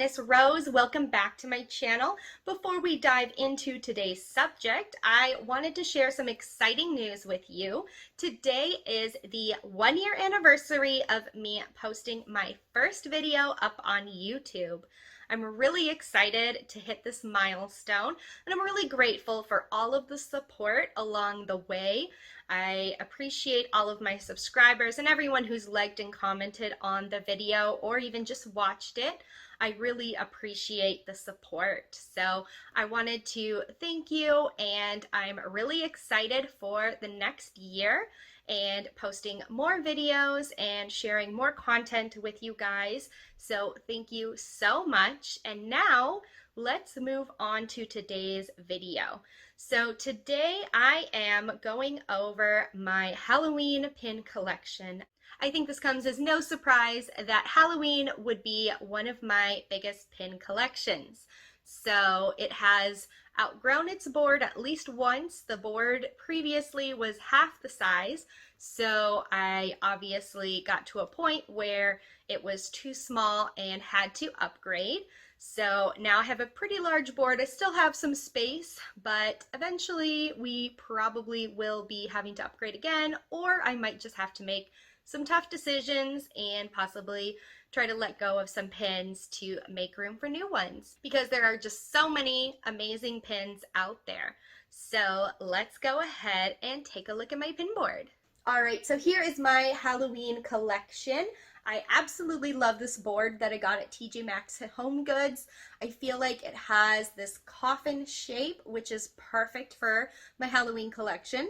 Miss Rose. Welcome back to my channel. Before we dive into today's subject, I wanted to share some exciting news with you. Today is the 1-year anniversary of me posting my first video up on YouTube. I'm really excited to hit this milestone, and I'm really grateful for all of the support along the way. I appreciate all of my subscribers and everyone who's liked and commented on the video or even just watched it. I really appreciate the support. So I wanted to thank you, and I'm really excited for the next year and posting more videos and sharing more content with you guys. So thank you so much. And now let's move on to today's video. So today I am going over my Halloween pin collection. I think this comes as no surprise that Halloween would be one of my biggest pin collections. So it has outgrown its board at least once. The board previously was half the size, so I obviously got to a point where it was too small and had to upgrade. So now I have a pretty large board. I still have some space, but eventually we probably will be having to upgrade again, or I might just have to make some tough decisions and possibly try to let go of some pins to make room for new ones, because there are just so many amazing pins out there. So let's go ahead and take a look at my pin board. All right, so here is my Halloween collection. I absolutely love this board that I got at TJ Maxx Home Goods. I feel like it has this coffin shape, which is perfect for my Halloween collection.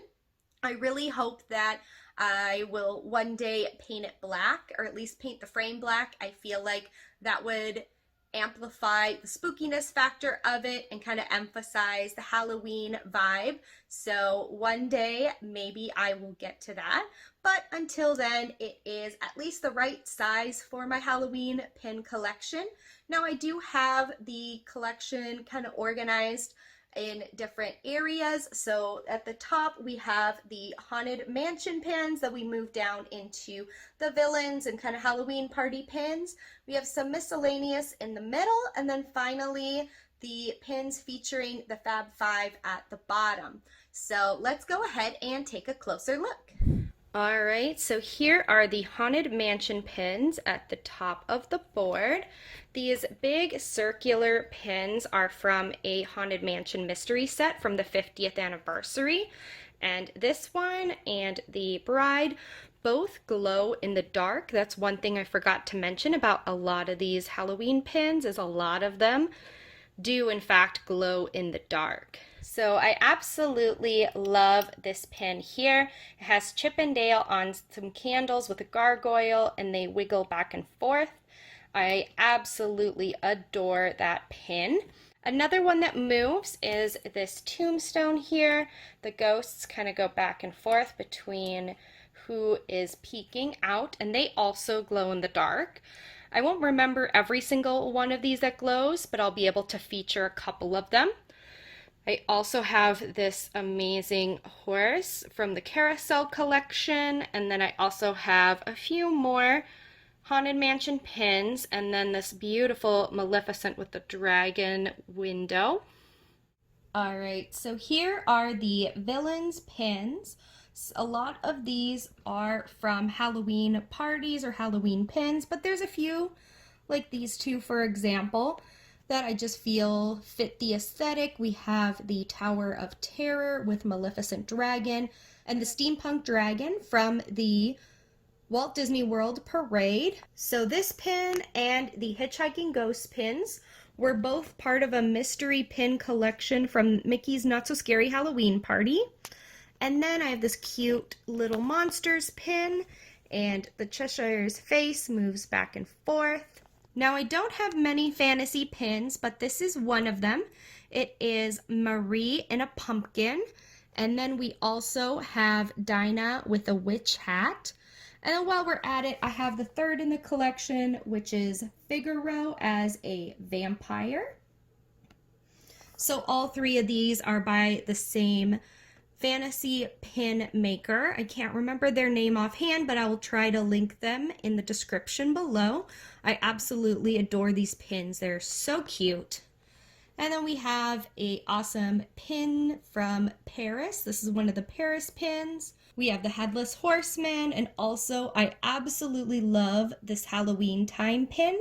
I really hope that I will one day paint it black, or at least paint the frame black. I feel like that would amplify the spookiness factor of it and kind of emphasize the Halloween vibe. So one day maybe I will get to that, but until then it is at least the right size for my Halloween pin collection. Now I do have the collection kind of organized in different areas. So at the top we have the Haunted Mansion pins that we moved down into the villains and kind of Halloween party pins. We have some miscellaneous in the middle, and then finally the pins featuring the Fab Five at the bottom. So let's go ahead and take a closer look. All right, so here are the Haunted Mansion pins at the top of the board. These big circular pins are from a Haunted Mansion mystery set from the 50th anniversary. And this one and the Bride both glow in the dark. That's one thing I forgot to mention about a lot of these Halloween pins, is a lot of them do in fact glow in the dark. So I absolutely love this pin here. It has Chip and Dale on some candles with a gargoyle, and they wiggle back and forth. I absolutely adore that pin. Another one that moves is this tombstone here. The ghosts kind of go back and forth between who is peeking out, and they also glow in the dark. I won't remember every single one of these that glows, but I'll be able to feature a couple of them. I also have this amazing horse from the Carousel collection, and then I also have a few more Haunted Mansion pins, and then this beautiful Maleficent with the dragon window. All right, so here are the villains pins. A lot of these are from Halloween parties or Halloween pins, but there's a few, like these two for example, that I just feel fit the aesthetic. We have the Tower of Terror with Maleficent Dragon and the Steampunk Dragon from the Walt Disney World Parade. So this pin and the Hitchhiking Ghost pins were both part of a mystery pin collection from Mickey's Not So Scary Halloween Party. And then I have this cute little monsters pin, and the Cheshire's face moves back and forth. Now I don't have many fantasy pins, but this is one of them. It is Marie in a pumpkin. And then we also have Dinah with a witch hat. And then while we're at it, I have the third in the collection, which is Figaro as a vampire. So all three of these are by the same fantasy pin maker. I can't remember their name offhand, but I will try to link them in the description below. I absolutely adore these pins. They're so cute. And then we have a awesome pin from Paris. This is one of the Paris pins. We have the Headless Horseman, and also I absolutely love this Halloween time pin.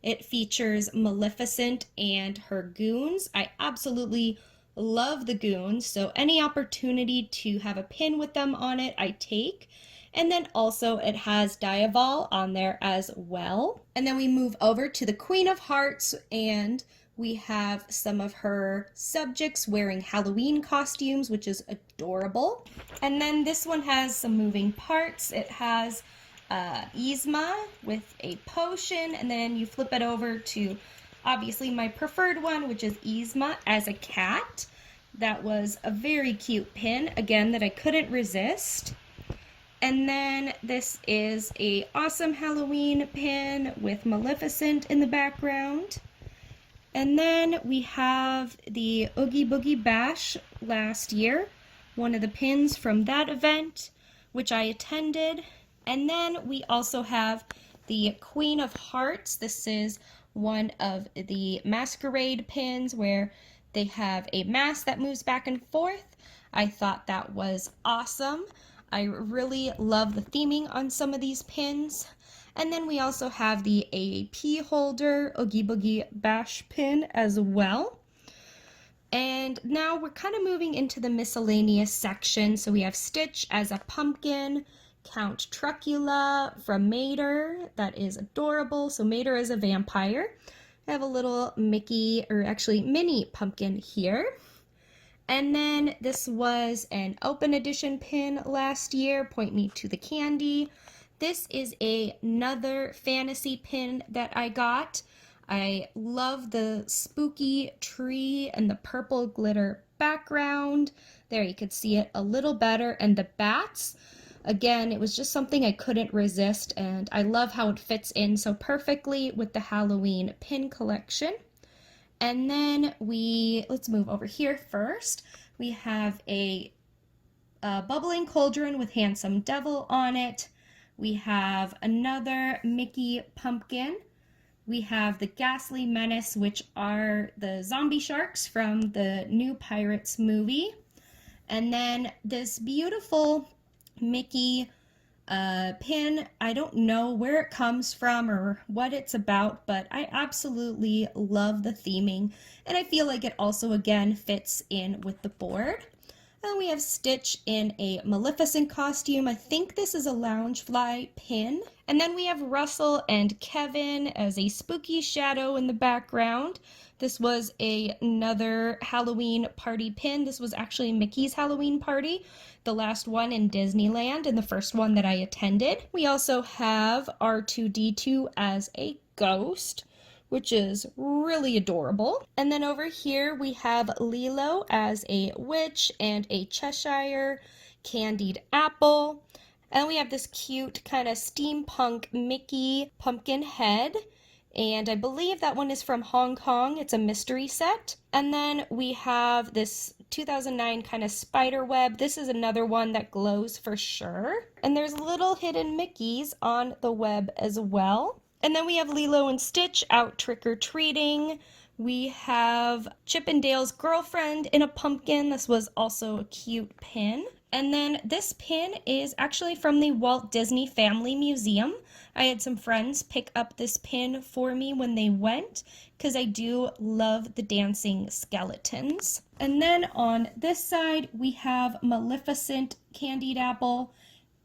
It features Maleficent and her goons. I absolutely love the goons, so any opportunity to have a pin with them on it, I take. And then also it has Diaval on there as well. And then we move over to the Queen of Hearts, and we have some of her subjects wearing Halloween costumes, which is adorable. And then this one has some moving parts. It has Yzma with a potion, and then you flip it over to obviously my preferred one, which is Yzma as a cat. That was a very cute pin, again, that I couldn't resist. And then this is a awesome Halloween pin with Maleficent in the background. And then we have the Oogie Boogie Bash last year, one of the pins from that event, which I attended. And then we also have the Queen of Hearts. This is one of the masquerade pins where they have a mask that moves back and forth. I thought that was awesome. I really love the theming on some of these pins. And then we also have the AAP holder Oogie Boogie Bash pin as well. And now we're kind of moving into the miscellaneous section. So we have Stitch as a pumpkin, Count Trucula from Mater, that is adorable. So Mater is a vampire. I have a little Mickey, or actually mini pumpkin here. And then this was an open edition pin last year, Point Me to the Candy. This is another fantasy pin that I got. I love the spooky tree and the purple glitter background. There, you could see it a little better. And the bats, again, it was just something I couldn't resist, and I love how it fits in so perfectly with the Halloween pin collection. And then let's move over here first. We have a bubbling cauldron with Handsome Devil on it. We have another Mickey pumpkin. We have the Ghastly Menace, which are the zombie sharks from the new Pirates movie. And then this beautiful Mickey pin. I don't know where it comes from or what it's about, but I absolutely love the theming, and I feel like it also again fits in with the board. And we have Stitch in a Maleficent costume. I think this is a Loungefly pin. And then we have Russell and Kevin as a spooky shadow in the background. This was another Halloween party pin. This was actually Mickey's Halloween party, the last one in Disneyland and the first one that I attended. We also have R2-D2 as a ghost, which is really adorable. And then over here we have Lilo as a witch and a Cheshire candied apple. And we have this cute kind of steampunk Mickey pumpkin head. And I believe that one is from Hong Kong. It's a mystery set. And then we have this 2009 kind of spider web. This is another one that glows for sure. And there's little hidden Mickeys on the web as well. And then we have Lilo and Stitch out trick-or-treating. We have Chip and Dale's girlfriend in a pumpkin. This was also a cute pin. And then this pin is actually from the Walt Disney Family Museum. I had some friends pick up this pin for me when they went because I do love the dancing skeletons. And then on this side, we have Maleficent Candied Apple,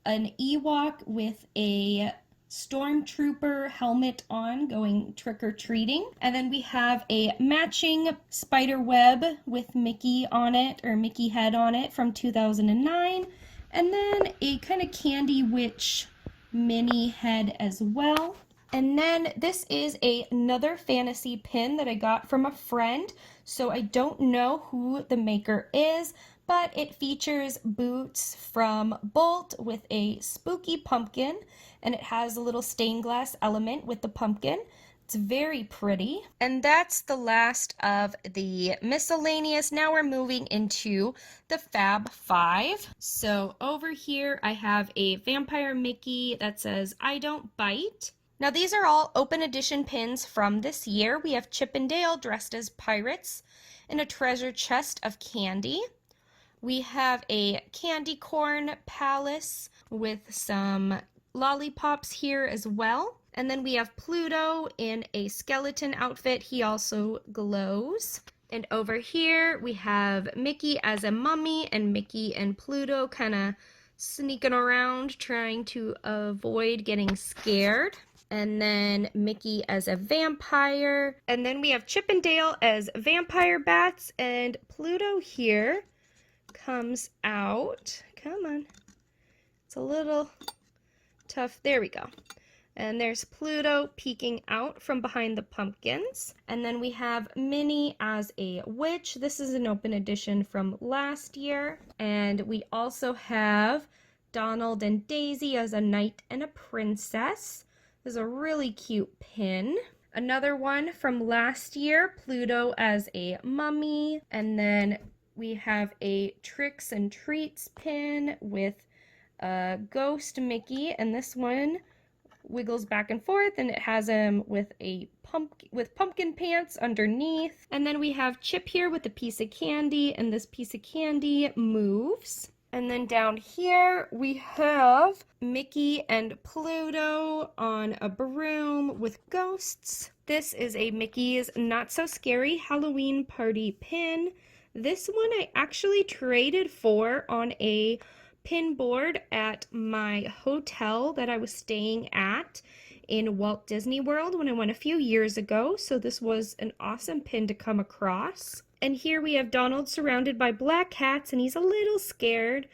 an Ewok with a Stormtrooper helmet on going trick-or-treating. And then we have a matching spider web with Mickey on it, or Mickey head on it, from 2009. And then a kind of Candy Witch mini head as well. And then this is another fantasy pin that I got from a friend. So I don't know who the maker is, but it features Boots from Bolt with a spooky pumpkin, and it has a little stained glass element with the pumpkin. It's very pretty. And that's the last of the miscellaneous. Now we're moving into the Fab Five. So over here I have a Vampire Mickey that says, "I don't bite." Now these are all open edition pins from this year. We have Chip and Dale dressed as pirates in a treasure chest of candy. We have a candy corn palace with some lollipops here as well. And then we have Pluto in a skeleton outfit. He also glows. And over here we have Mickey as a mummy and Mickey and Pluto kind of sneaking around trying to avoid getting scared. And then Mickey as a vampire. And then we have Chip and Dale as vampire bats, and Pluto here comes out. Come on. It's a little tough. There we go. And there's Pluto peeking out from behind the pumpkins. And then we have Minnie as a witch. This is an open edition from last year. And we also have Donald and Daisy as a knight and a princess. This is a really cute pin. Another one from last year, Pluto as a mummy. And then we have a Tricks and Treats pin with a ghost Mickey, and this one wiggles back and forth, and it has him with pumpkin pants underneath. And then we have Chip here with a piece of candy, and this piece of candy moves. And then down here we have Mickey and Pluto on a broom with ghosts. This is a Mickey's Not So Scary Halloween Party pin. This one I actually traded for on a pin board at my hotel that I was staying at in Walt Disney World when I went a few years ago. So this was an awesome pin to come across. And here we have Donald surrounded by black cats, and he's a little scared.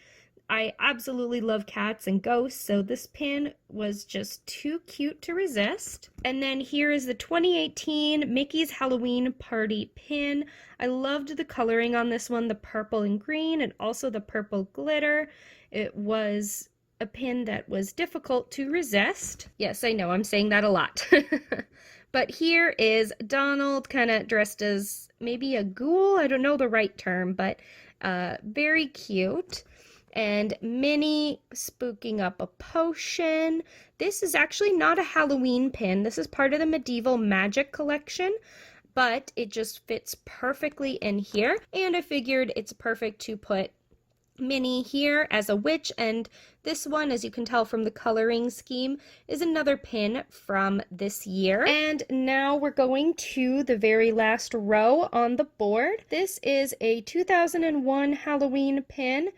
I absolutely love cats and ghosts, so this pin was just too cute to resist. And then here is the 2018 Mickey's Halloween Party pin. I loved the coloring on this one, the purple and green, and also the purple glitter. It was a pin that was difficult to resist. Yes, I know, I'm saying that a lot. But here is Donald kind of dressed as maybe a ghoul. I don't know the right term, but very cute. And Minnie spooking up a potion. This is actually not a Halloween pin. This is part of the Medieval Magic collection, but it just fits perfectly in here. And I figured it's perfect to put Minnie here as a witch, and this one, as you can tell from the coloring scheme, is another pin from this year. And now we're going to the very last row on the board. This is a 2001 Halloween pin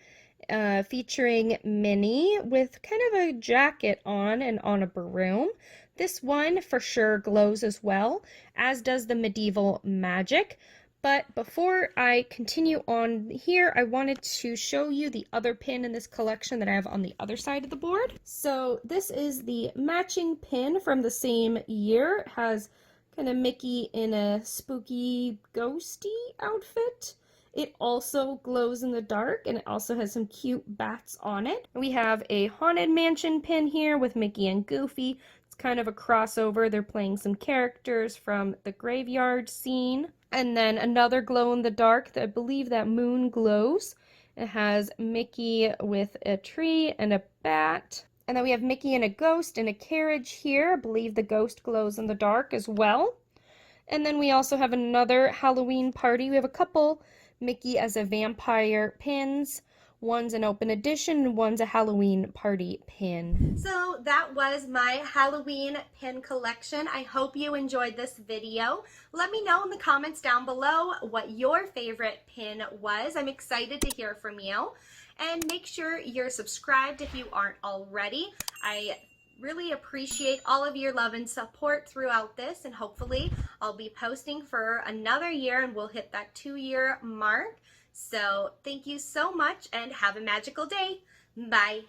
featuring Minnie with kind of a jacket on and on a broom. This one for sure glows as well, as does the Medieval Magic. But before I continue on here, I wanted to show you the other pin in this collection that I have on the other side of the board. So this is the matching pin from the same year. It has kind of Mickey in a spooky, ghosty outfit. It also glows in the dark, and it also has some cute bats on it. We have a Haunted Mansion pin here with Mickey and Goofy. It's kind of a crossover. They're playing some characters from the graveyard scene. And then another glow in the dark, I believe that moon glows. It has Mickey with a tree and a bat. And then we have Mickey and a ghost in a carriage here. I believe the ghost glows in the dark as well. And then we also have another Halloween party. We have a couple Mickey as a vampire pins. One's an open edition and one's a Halloween party pin. So that was my Halloween pin collection. I hope you enjoyed this video. Let me know in the comments down below what your favorite pin was. I'm excited to hear from you. And make sure you're subscribed if you aren't already. I really appreciate all of your love and support throughout this, and hopefully I'll be posting for another year and we'll hit that 2-year mark. So thank you so much and have a magical day. Bye.